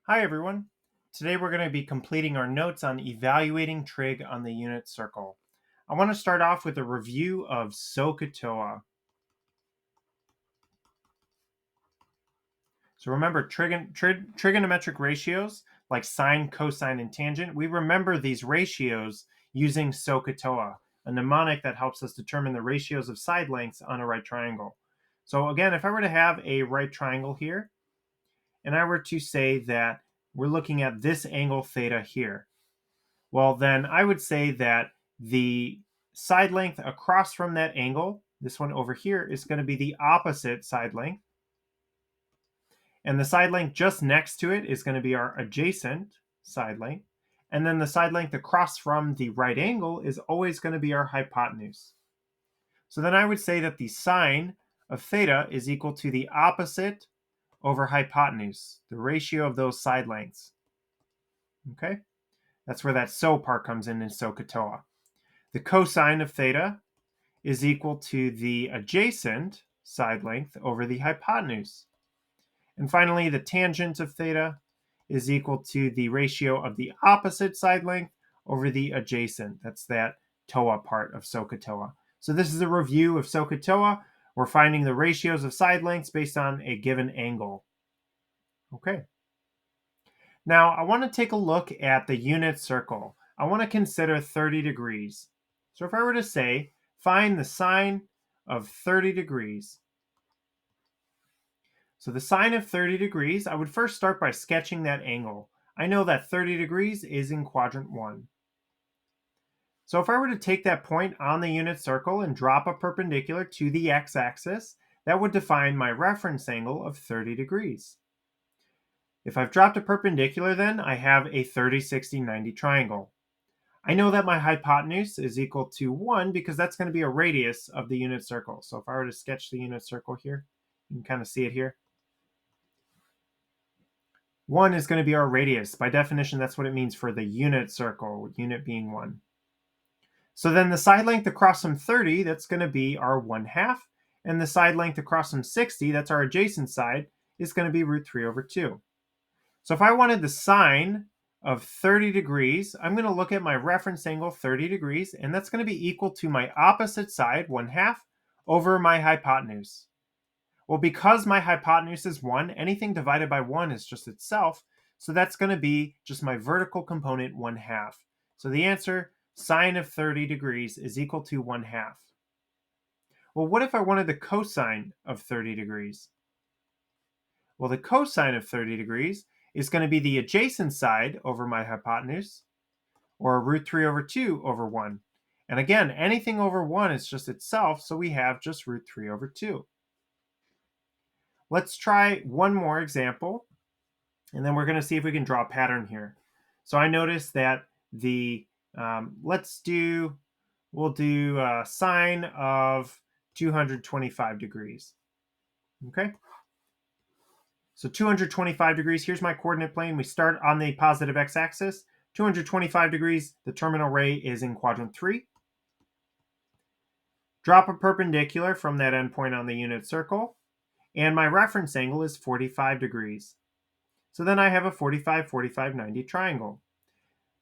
Hi everyone. Today we're going to be completing our notes on evaluating trig on the unit circle. I want to start off with a review of SOHCAHTOA. So remember trigonometric ratios like sine, cosine, and tangent. We remember these ratios using SOHCAHTOA, a mnemonic that helps us determine the ratios of side lengths on a right triangle. So again, if I were to have a right triangle here, and I were to say that we're looking at this angle theta here, well, then I would say that the side length across from that angle, this one over here, is going to be the opposite side length. And the side length just next to it is going to be our adjacent side length. And then the side length across from the right angle is always going to be our hypotenuse. So then I would say that the sine of theta is equal to the opposite over hypotenuse, the ratio of those side lengths. Okay? That's where that SO part comes in SOHCAHTOA. The cosine of theta is equal to the adjacent side length over the hypotenuse. And finally, the tangent of theta is equal to the ratio of the opposite side length over the adjacent. That's that TOA part of SOHCAHTOA. So this is a review of SOHCAHTOA. We're finding the ratios of side lengths based on a given angle. Okay. Now, I want to take a look at the unit circle. I want to consider 30 degrees. So if I were to say, find the sine of 30 degrees. So the sine of 30 degrees, I would first start by sketching that angle. I know that 30 degrees is in quadrant 1. So if I were to take that point on the unit circle and drop a perpendicular to the x-axis, that would define my reference angle of 30 degrees. If I've dropped a perpendicular, then I have a 30, 60, 90 triangle. I know that my hypotenuse is equal to 1 because that's going to be a radius of the unit circle. So if I were to sketch the unit circle here, you can kind of see it here. 1 is going to be our radius. By definition, that's what it means for the unit circle, unit being 1. So then the side length across from 30, that's going to be our 1/2. And the side length across from 60, that's our adjacent side, is going to be root 3 over 2. So if I wanted the sine of 30 degrees, I'm going to look at my reference angle 30 degrees, and that's going to be equal to my opposite side, 1/2, over my hypotenuse. Well, because my hypotenuse is 1, anything divided by 1 is just itself, so that's going to be just my vertical component 1/2. So the answer, sine of 30 degrees is equal to 1/2. Well, what if I wanted the cosine of 30 degrees? Well, the cosine of 30 degrees is going to be the adjacent side over my hypotenuse, or root 3 over 2 over 1. And again, anything over 1 is just itself, so we have just root 3 over 2. Let's try one more example, and then we're going to see if we can draw a pattern here. So I noticed that the, we'll do sine of 225 degrees. Okay? So 225 degrees, here's my coordinate plane. We start on the positive x-axis. 225 degrees, the terminal ray is in quadrant 3. Drop a perpendicular from that endpoint on the unit circle, and my reference angle is 45 degrees. So then I have a 45, 45, 90 triangle.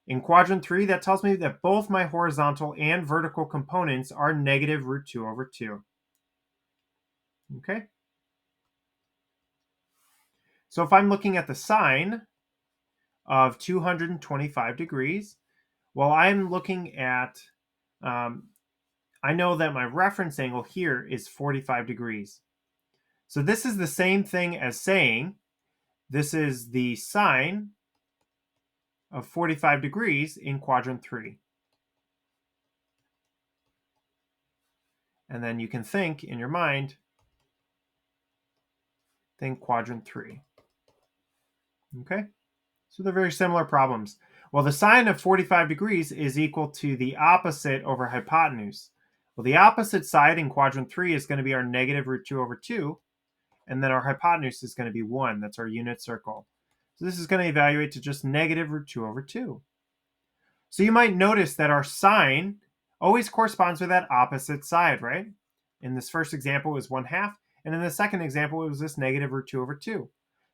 In quadrant 3, that tells me that both my horizontal and vertical components are negative root 2 over 2. Okay? So if I'm looking at the sine of 225 degrees, well, I'm looking at, I know that my reference angle here is 45 degrees. So this is the same thing as saying this is the sine of 45 degrees in quadrant 3. And then you can think in your mind, think quadrant 3. Okay? So they're very similar problems. Well, the sine of 45 degrees is equal to the opposite over hypotenuse. Well, the opposite side in quadrant 3 is going to be our negative root 2 over 2, and then our hypotenuse is going to be 1. That's our unit circle. So this is going to evaluate to just negative root 2 over 2. So you might notice that our sine always corresponds with that opposite side, right? In this first example, it was 1/2, and in the second example, it was this negative root 2 over 2.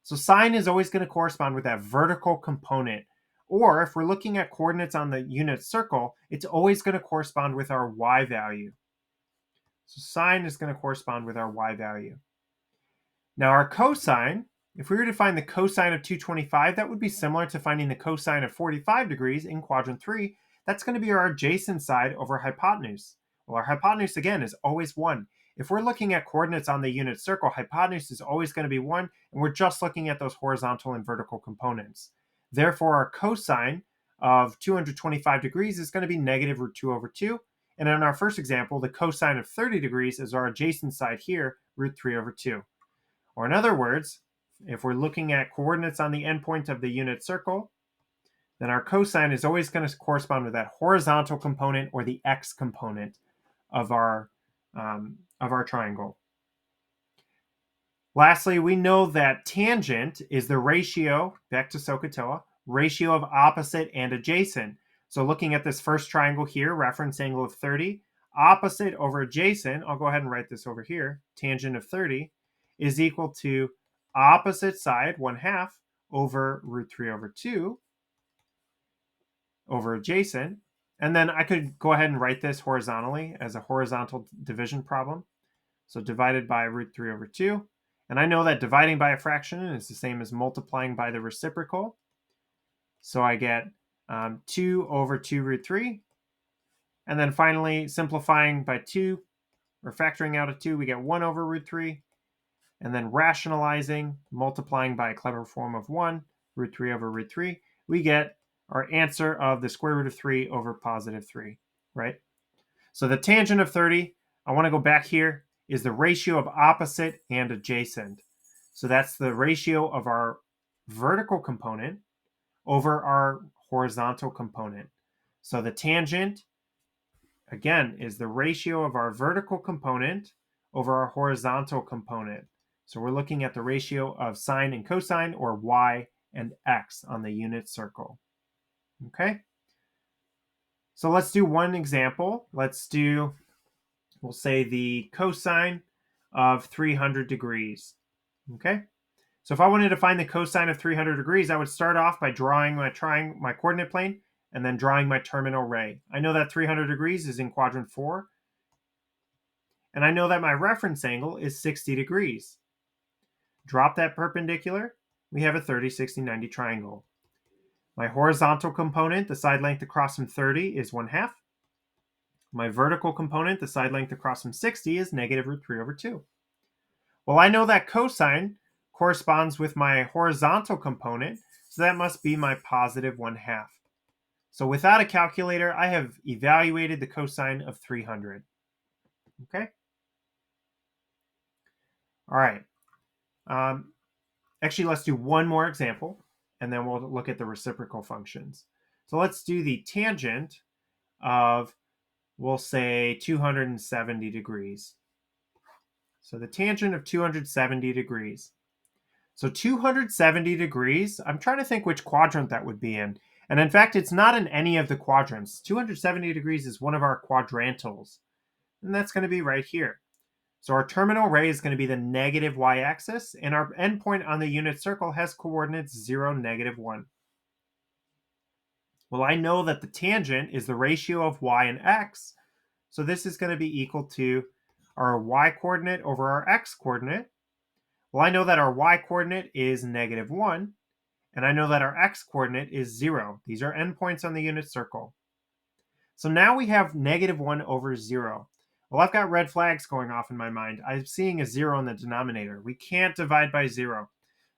So sine is always going to correspond with that vertical component. Or if we're looking at coordinates on the unit circle, it's always going to correspond with our y value. So sine is going to correspond with our y value. Now our cosine, if we were to find the cosine of 225, that would be similar to finding the cosine of 45 degrees in quadrant 3. That's going to be our adjacent side over hypotenuse. Well, our hypotenuse, again, is always 1. If we're looking at coordinates on the unit circle, hypotenuse is always going to be 1, and we're just looking at those horizontal and vertical components. Therefore, our cosine of 225 degrees is going to be negative root 2 over 2. And in our first example, the cosine of 30 degrees is our adjacent side here, root 3 over 2. Or in other words, if we're looking at coordinates on the endpoint of the unit circle, then our cosine is always going to correspond with that horizontal component or the x component of our triangle. Lastly, we know that tangent is the ratio, back to SOHCAHTOA, ratio of opposite and adjacent. So looking at this first triangle here, reference angle of 30, opposite over adjacent, I'll go ahead and write this over here, tangent of 30, is equal to opposite side, 1/2, over root 3 over 2, over adjacent. And then I could go ahead and write this horizontally as a horizontal division problem. So divided by root 3 over 2. And I know that dividing by a fraction is the same as multiplying by the reciprocal. So I get 2 over 2 root 3. And then finally, simplifying by 2, or factoring out a 2, we get 1 over root 3. And then rationalizing, multiplying by a clever form of 1, root 3 over root 3, we get our answer of the square root of 3 over positive 3, right? So the tangent of 30, I want to go back here, is the ratio of opposite and adjacent. So that's the ratio of our vertical component over our horizontal component. So the tangent, again, is the ratio of our vertical component over our horizontal component. So we're looking at the ratio of sine and cosine, or y and x, on the unit circle. Okay? So let's do one example. We'll say the cosine of 300 degrees. Okay? So if I wanted to find the cosine of 300 degrees, I would start off by drawing my coordinate plane and then drawing my terminal ray. I know that 300 degrees is in quadrant 4. And I know that my reference angle is 60 degrees. Drop that perpendicular, we have a 30, 60, 90 triangle. My horizontal component, the side length across from 30, is 1/2. My vertical component, the side length across from 60, is negative root 3 over 2. Well, I know that cosine corresponds with my horizontal component, so that must be my positive 1/2. So without a calculator, I have evaluated the cosine of 300. Okay? All right. Actually, let's do one more example, and then we'll look at the reciprocal functions. So let's do the tangent of, we'll say, 270 degrees. So the tangent of 270 degrees. So 270 degrees, I'm trying to think which quadrant that would be in. And in fact, it's not in any of the quadrants. 270 degrees is one of our quadrantals. And that's going to be right here. So our terminal ray is going to be the negative y-axis, and our endpoint on the unit circle has coordinates 0, -1. Well, I know that the tangent is the ratio of y and x, so this is going to be equal to our y-coordinate over our x-coordinate. Well, I know that our y-coordinate is -1, and I know that our x-coordinate is 0. These are endpoints on the unit circle. So now we have -1 over 0. Well, I've got red flags going off in my mind. I'm seeing a 0 in the denominator. We can't divide by 0.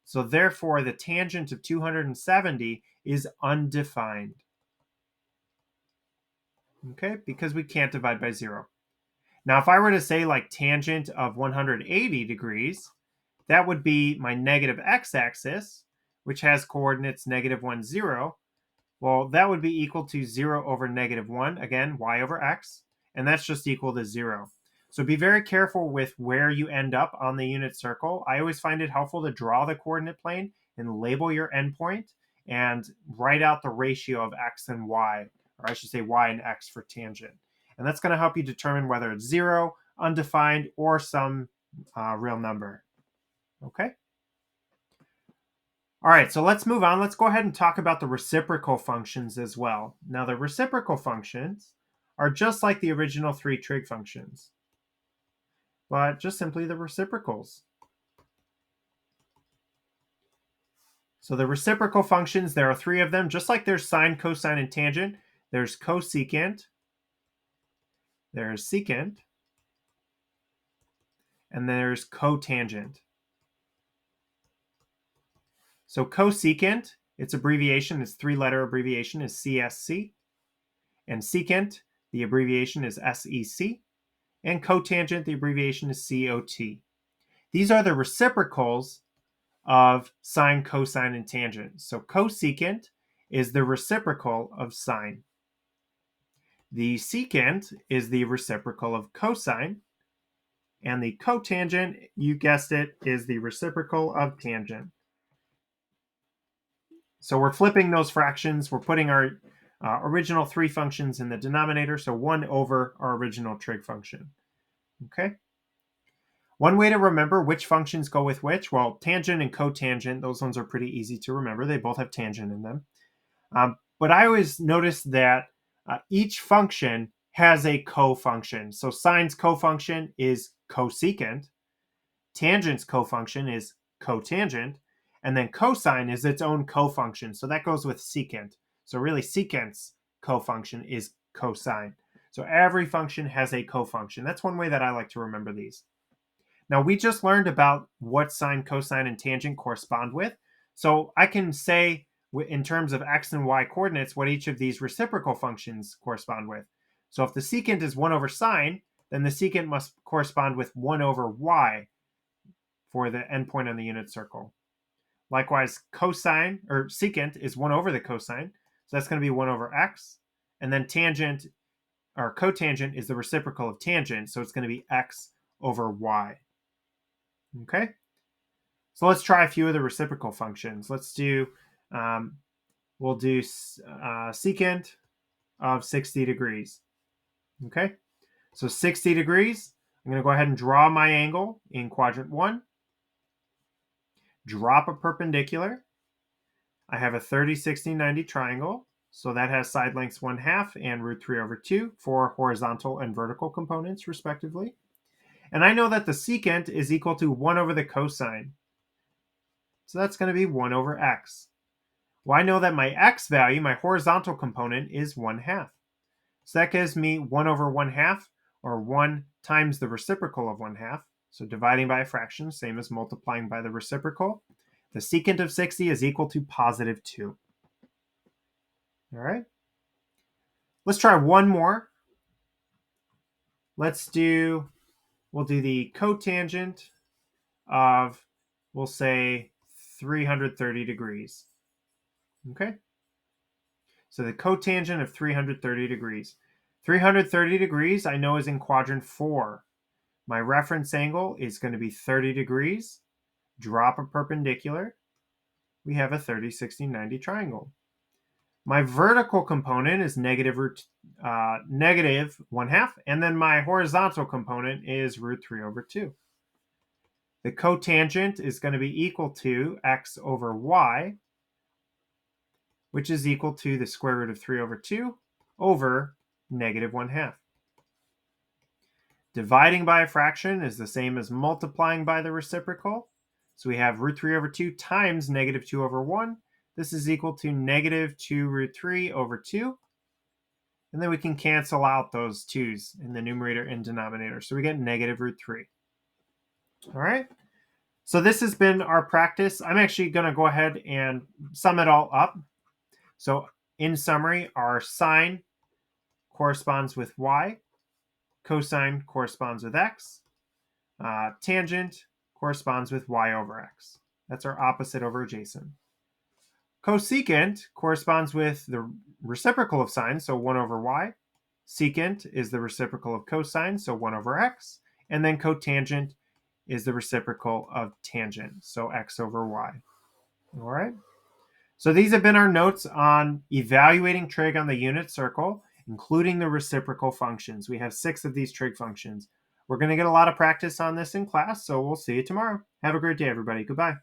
So therefore, the tangent of 270 is undefined. Okay, because we can't divide by 0. Now, if I were to say like tangent of 180 degrees, that would be my negative x-axis, which has coordinates -1, 0. Well, that would be equal to 0 over -1, again, y over x, and that's just equal to 0. So be very careful with where you end up on the unit circle. I always find it helpful to draw the coordinate plane and label your endpoint and write out the ratio of x and y, or I should say y and x for tangent. And that's going to help you determine whether it's 0, undefined, or some real number. Okay? All right, so let's move on. Let's go ahead and talk about the reciprocal functions as well. Now, the reciprocal functions are just like the original three trig functions, but just simply the reciprocals. So the reciprocal functions, there are three of them, just like there's sine, cosine, and tangent. There's cosecant, there's secant, and there's cotangent. So cosecant, its abbreviation, its three-letter abbreviation is CSC, and secant, the abbreviation is SEC, and cotangent, the abbreviation is COT. These are the reciprocals of sine, cosine, and tangent. So cosecant is the reciprocal of sine. The secant is the reciprocal of cosine, and the cotangent, you guessed it, is the reciprocal of tangent. So we're flipping those fractions. We're putting our original three functions in the denominator, so 1 over our original trig function. Okay? One way to remember which functions go with which, well, tangent and cotangent, those ones are pretty easy to remember. They both have tangent in them. But I always notice that each function has a co-function. So sine's co-function is cosecant, tangent's co-function is cotangent, and then cosine is its own co-function. So that goes with secant. So really secant's co-function is cosine. So every function has a co-function. That's one way that I like to remember these. Now we just learned about what sine, cosine, and tangent correspond with. So I can say in terms of x and y coordinates what each of these reciprocal functions correspond with. So if the secant is 1 over sine, then the secant must correspond with 1 over y for the endpoint on the unit circle. Likewise, cosine or secant is 1 over the cosine, so that's going to be 1 over x. And then tangent or cotangent is the reciprocal of tangent, so it's going to be x over y. Okay? So let's try a few of the reciprocal functions. Let's do, we'll do secant of 60 degrees. Okay? So 60 degrees, I'm going to go ahead and draw my angle in quadrant 1. Drop a perpendicular. I have a 30, 60, 90 triangle. So that has side lengths 1/2 and root 3 over 2 for horizontal and vertical components, respectively. And I know that the secant is equal to 1 over the cosine. So that's going to be 1 over x. Well, I know that my x value, my horizontal component, is 1/2. So that gives me 1 over 1/2, or 1 times the reciprocal of 1/2. So dividing by a fraction, same as multiplying by the reciprocal. The secant of 60 is equal to positive 2. All right. Let's try one more. We'll do the cotangent of, we'll say, 330 degrees. Okay. So the cotangent of 330 degrees. 330 degrees I know is in quadrant 4. My reference angle is going to be 30 degrees. Drop a perpendicular. We have a 30, 60, 90 triangle. My vertical component is negative 1/2, and then my horizontal component is root 3 over 2. The cotangent is going to be equal to x over y, which is equal to the square root of 3 over 2 over negative 1/2. Dividing by a fraction is the same as multiplying by the reciprocal. So we have root 3 over 2 times negative 2 over 1. This is equal to negative 2 root 3 over 2. And then we can cancel out those 2's in the numerator and denominator. So we get negative root 3. All right. So this has been our practice. I'm actually going to go ahead and sum it all up. So in summary, our sine corresponds with y. Cosine corresponds with x. Tangent corresponds with y over x. That's our opposite over adjacent. Cosecant corresponds with the reciprocal of sine, so 1 over y. Secant is the reciprocal of cosine, so 1 over x. And then cotangent is the reciprocal of tangent, so x over y. All right. So these have been our notes on evaluating trig on the unit circle, including the reciprocal functions. We have 6 of these trig functions. We're going to get a lot of practice on this in class, so we'll see you tomorrow. Have a great day, everybody. Goodbye.